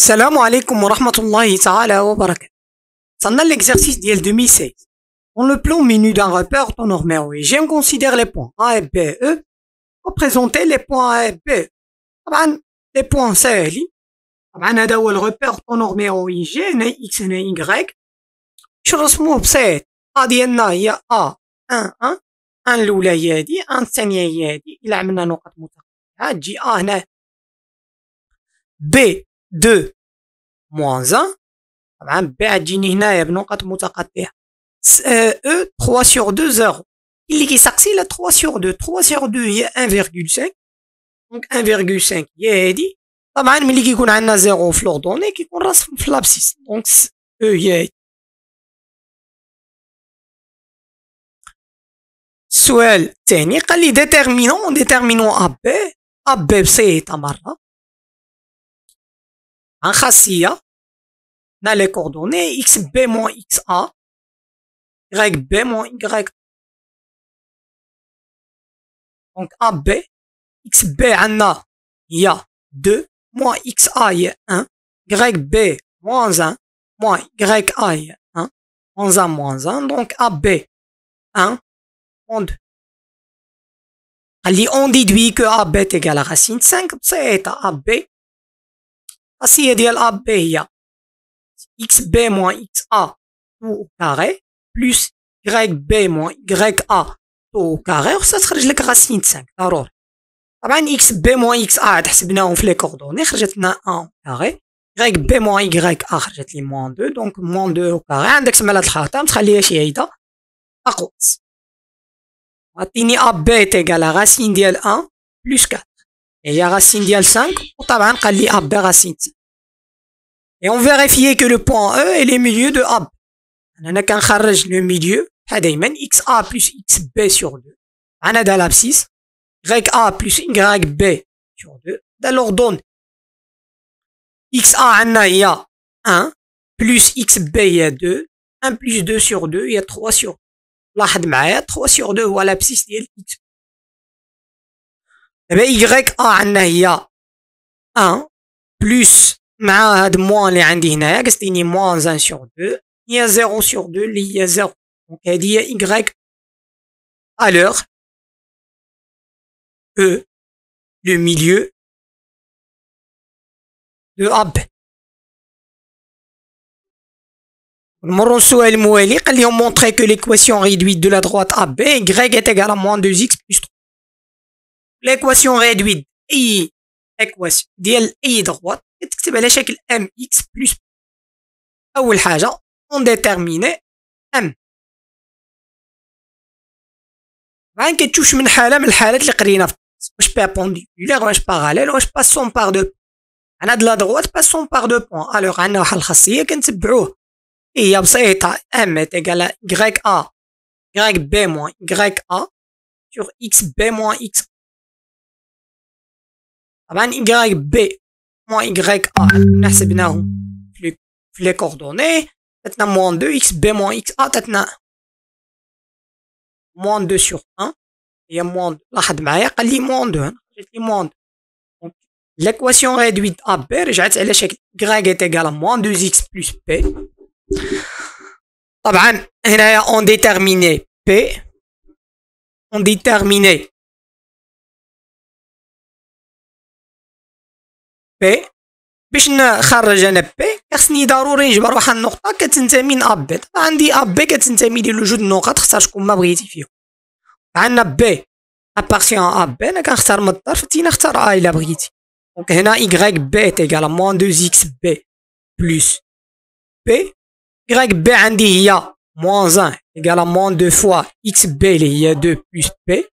Salam alaikum wa rahmatullahi ta'ala wa barakatuh. C'est l'exercice d'IL 2016. Dans le plan menu d'un repère temps normé origine, on considère les points A et B, E, représenter les points A et B. طبعا les points ساهلين. طبعا هذا هو الريبير temps normé origine X هنا Y. شو نرسموه بسيط. A ديالنا هي A 1 1 1 الأولى هي هادي 1 الثانية هي هادي. إلا عملنا نقط متقاطعة تجي A هنا B 2 moins 1. طبعا B غتجيني هنايا بنقط متقاطعة. E 3 sur 2 0. اللي كيسقسي لا 3 sur 2 3 sur 2 هي 1,5. دونك 1,5 هي هادي. طبعا ملي كيكون عندنا 0 في لوردوني كيكون راسم في لابسيس. دونك E هي هادي. السؤال الثاني قال لي ديتيرمينون ا بي بسيطة مرة عن خاصية نا لي كوردوني اكس بي موان اكس ا y بي موان y. دونك ا بي اكس بي عندنا هي 2 موان اكس ا هي 1 y بي موان 1 موان y ا هي 1 موان 1 موان 1. دونك ا بي 1 موان 2. قال لي اون ديدوي كو ا بي تيغال راسين 5 بسيطة. ا بي الخاصية ديال ا بي هي اكس بي موان اكس ا تو كاري بلس y بي موان y ا تو كاري وخصها تخرج لك راسين 5 ضروري. طبعا اكس بي موان اكس ا عاد حسبناهم في لي كوردوني خرجت لنا 1 كاري y بي موان y ا خرجت لي موان 2. دونك موان 2 كاري عندك تما هاد الخطا متخليهاش هايده اقواس. عطيني ا بي تيغال راسين ديال 1 بلس 4 هي راسين ديال 5 وطبعا قال لي ا بي راسين 5. Et on vérifie que le point E est le milieu de AB. أنا كنخرج le milieu بحال دايما XA plus XB sur 2. أنا دا l'abscisse YA plus YB sur 2. دا l'ordonnée. XA عندنا هي 1 plus XB هي 2. 1 plus 2 sur 2 هي 3 sur 2. لاحظ معايا 3 sur 2 هو l'abscisse ديال X. دابا YA عندنا هي 1 plus مع هاد موان اللي عندي هنايا قصديني موان 1 sur 2 هي 0 sur 2 اللي هي 0. دونك هادي هي Y alors E le milieu de AB. نمرو السؤال الموالي قال لهم montrer que l'équation réduite de la droite AB Y est égale à moins 2x plus 3. l'équation réduite أي équation ديال أي droite تكتب على شكل mx plus. أول حاجة on détermine m. بعد كتشوفش من حالة من الحالات اللي قرينا في واش بيربونديكولير واش باغاليل واش باسون باغ دو. عندنا د لا دروات باسون باغ دو بوان. الوغ عندنا واحد الخاصية كنتبعوه هي بسيطة m تيغال y a y b موان y a sur x b موان x. طبعا y b موان y a كنا حسبناهم في لي كوردوني تاتنا موان 2 x b موان x a تاتنا موان 2 sur 1 هي موان. لاحظ معايا قال لي موان 2 خرجت لي موان 2. دونك l'équation réduite a b رجعت على شكل y est égal à moins 2x plus b. طبعا هنايا on détermine p on détermine p باش نخرج انا بي خصني ضروري نجبر واحد النقطه كتنتمي ل اب بي. طبعا عندي اب بي كتنتمي لجوج نقط اختار شكون ما بغيتي فيهم. عندنا بي ابارتيون اب بي انا كنختار من الطرف انت نختار ا الا بغيتي. دونك هنا y بي تيغال موان 2 x بي بلس بي. y بي عندي هي موان 1 تيغال موان 2 فوا x بي اللي هي 2 بلس بي.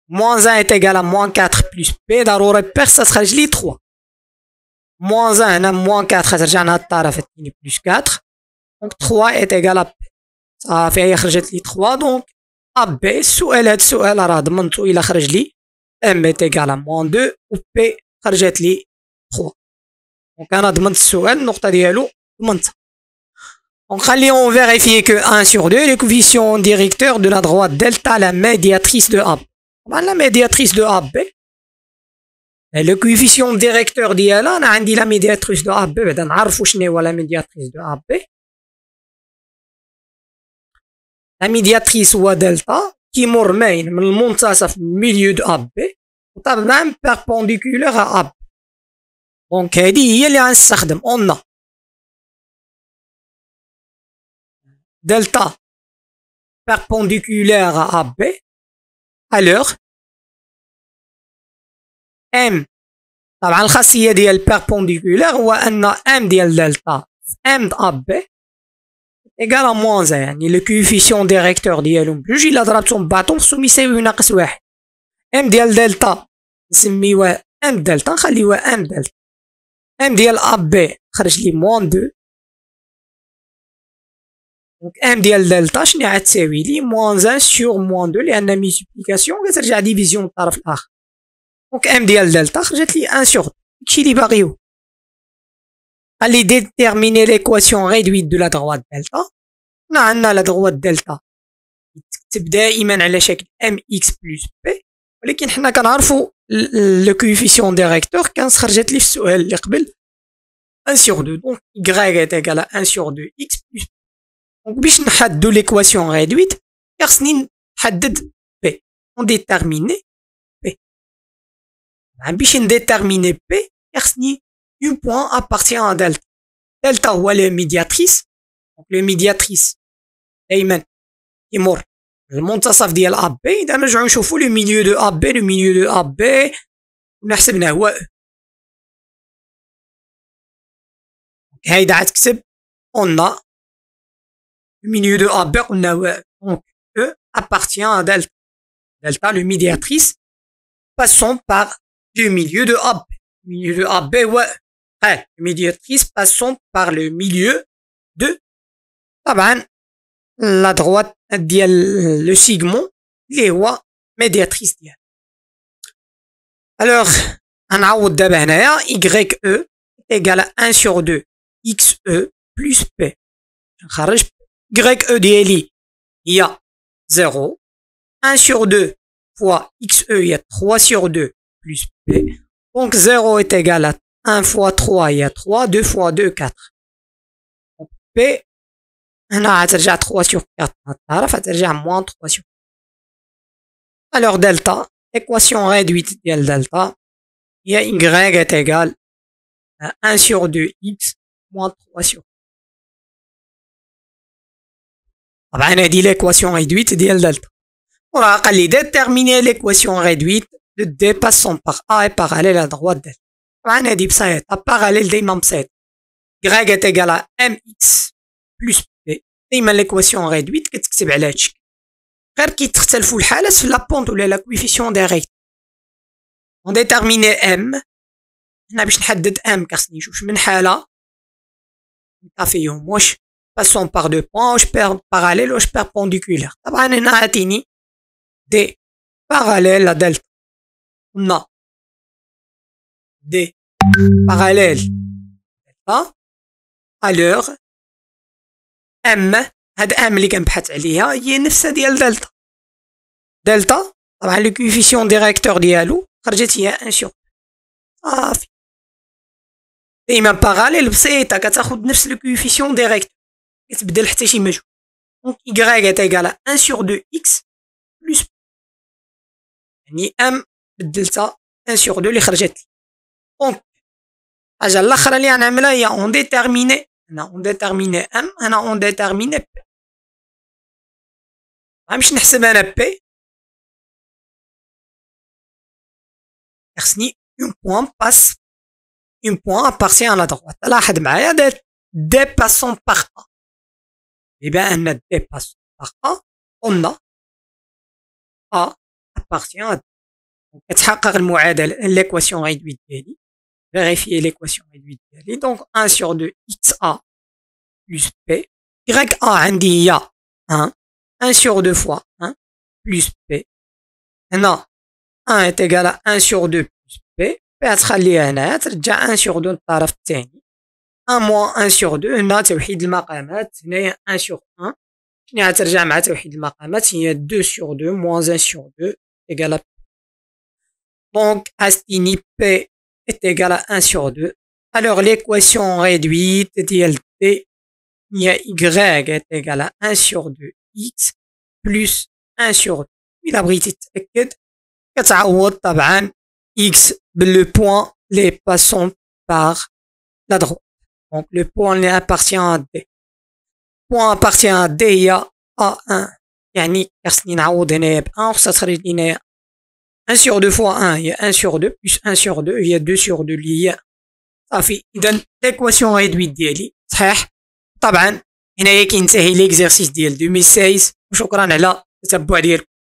موان 1 تيغال موان 4 بلس بي. ضروري بي خصها تخرج لي 3. موان 1 هنا موان 4 غترجع لهاد الطرف الثاني بلس 4. دونك 3 ايت ايكال ا بي. صافي هي خرجت لي 3. دونك ا بي السؤال هاد السؤال راه ضمنتو الا خرج لي ام ايت ايكال موان 2 و بي خرجت لي 3. دونك انا ضمنت السؤال النقطه ديالو ضمنتها. دونك خلينا فيريفيي كو 1 sur 2 لي كوفيسيون ديريكتور دو لا دروات دلتا لا ميدياتريس دو ا. طبعا لا ميدياتريس دو ا بي Le coefficient directeur ديالها انا عندي la médiatrice de AB بعدا نعرفوا شنو هو la médiatrice de AB. La médiatrice هو دلتا كيمر ماين من المنتصف milieu de AB وطبعا perpendiculaire à AB. دونك هذه هي اللي غنستخدم on a delta perpendiculaire à AB alors M طبعا الخاصية ديال perpendiculaire هو أن M ديال دلتا M د AB égal à moins 1 يعني le coefficient directeur ديالهم بجوج إلا ضربتهم ببعضهم خصهم يساويو ناقص واحد. M ديال دلتا نسميوه M دلتا نخليوه M دلتا. M ديال AB خرج لي moins 2 دونك M ديال دلتا شنو غتساوي لي moins 1 sur moins 2 لأن ميزيبليكاسيون كترجع ديفيزيون للطرف الآخر. دونك M ديال دلتا خرجت لي 1 sur 2 داكشي اللي باغيو. غادي ديتيرميني ليكواسيون ريدويت دو لا دغوات دلتا. هنا عندنا لا دغوات دلتا تكتب دائما على شكل mx بلس b ولكن حنا كنعرفوا لو كوفيسيون ديريكتور كان خرجت لي في السؤال اللي قبل 1 sur 2 دونك y est égal à 1 sur 2 x plus b. دونك باش نحددوا ليكواسيون ريدويت خصني نحدد b نديتيرميني b. باش نديتيرميني b خصني un point appartient à delta. Delta هو le médiatrice. Donc le médiatrice دايما يمر المنتصف ديال AB. إذا نرجعو نشوفو le milieu de AB le milieu de AB ونحسبنا هو E. هايدا غتكتب on a le milieu de AB قلنا هو E. Donc E appartient à delta. Delta le médiatrice passons par le milieu de AB. Le milieu de AB هو E. médiatrice passons par le milieu de طبعا la droite ديال le segment اللي هو médiatrice ديال. alors غنعوض دابا هنايا YE égale à 1 sur 2 XE plus P. نخرج YE ديالي هي 0 1 sur 2 fois XE هي 3 sur 2 plus P. donc 0 est égal à 1 fois 3 il y a 3, 2 fois 2, 4. Donc P, on a 3 sur 4. On a moins 3 sur 4. Alors delta, équation réduite de delta, il y a Y est égal à 1 sur 2x moins 3 sur 4. On a dit l'équation réduite de delta. On a déterminer l'équation réduite de D passant par A et parallèle à droite delta. طبعا هادي بسيطة باراليل دايما بسيط y est égal à mx plus b دايما ليكواسيون ريدويت كتكتب على هاد الشكل غير كي تختلفوا الحالات في لابونت ولا لا كويفيسيون ديريكت. اون ديتيرميني ام هنا باش نحدد ام خاصني نشوف من حالة نلقى فيهم واش باسون باغ دو بوان واش باراليل واش بيربونديكولير. طبعا هنا عطيني دي باراليل لا دلتا قلنا دي parallèle delta alors m هاد m اللي كنبحث عليها هي نفسها ديال دلتا. دلتا طبعا لو كوفيسيون ديريكتور ديالو خرجت هي 1 sur صافي. دايما باراليل بسيطة كتاخد نفس لو كوفيسيون ديريكتور كتبدل حتى شي مجهول. دونك y est égal à 1 sur 2 x plus يعني m بدلتها 1 sur 2 اللي خرجت لي. دونك الحاجة الأخرى اللي غنعملها هي اون ديتيرميني. هنا اون ديتيرميني ام هنا اون ديتيرميني بي. غنمشي نحسب انا بي خصني اون بوان باس اون بوان ابارتي على droite. لاحظ معايا دي باسون باغ ا. بما ان دي باسون باغ ا قلنا ا ابارتي على كتحقق المعادلة ليكواسيون ريدويت ديالي. vérifier l'équation réduite ديالي. donc 1 sur 2 xa plus p. ya عندي هي 1 1 sur 2 fois 1 plus p. هنا 1 est égal à 1 sur 2 plus p. p غتخليها هنايا ترجع 1 sur 2 للطرف الثاني 1 moins 1 sur 2 هنا توحيد المقامات هنايا 1 sur 1 شنو غترجع مع توحيد المقامات هي 2 sur 2 moins 1 sur 2 égal à p. Donc, Astini P est égal à 1 sur 2. Alors, l'équation réduite ديال D, Y est égal à 1 sur 2 X plus 1 sur 2. إلا بغيتي تتأكد كتعوض طبعا X le point les passant par la droite. Donc, le point appartient à D. Point appartient à D هي A1. يعني خاصني نعوض هنايا ب 1 وخاصها تخرج لي هنايا 1 sur 2 fois 1 هي 1 sur 2 plus 1 sur 2 هي 2 sur 2 اللي هي صافي. إذا l'équation réduite ديالي صحيح. طبعا هنايا كينتهي ليكزارسيس ديال 2016 وشكرا على التتبع ديالكم.